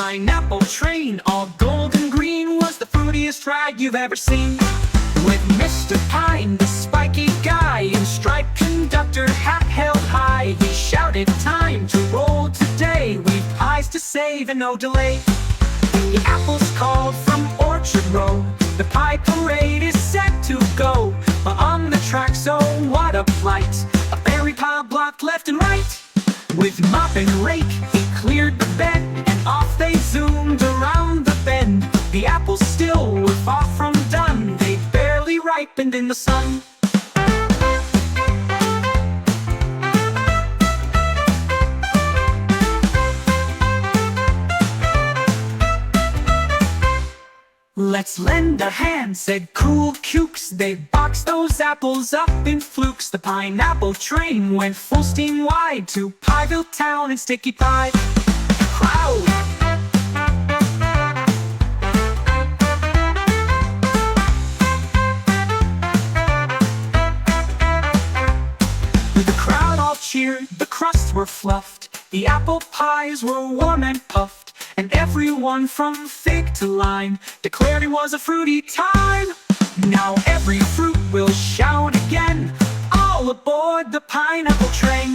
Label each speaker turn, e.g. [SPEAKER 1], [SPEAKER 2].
[SPEAKER 1] pineapple train, all golden green, was the fruitiest ride you've ever seen. With Mr. Pine, the spiky guy, and striped conductor, hat held high, he shouted, "Time to roll today, we've pies to save and no delay." The apples called from Orchard Row, the pie parade is set to go. But on the tracks, oh what a plight, a berry pile blocked left and right. With mop and rake, he cleared the bed, and off they zoomed around the bend. The apples still were far from done, they barely ripened in the sun. "Let's lend a hand," said Cool Cukes. They boxed those apples up in flukes. The pineapple train went full steam wide to Pieville town and Sticky Pie. Crowd! The crowd all cheered, the crusts were fluffed, the apple pies were warm and puffed, and everyone from fig to lime declared it was a fruity time. Now every fruit will shout again, "All aboard the pineapple train!"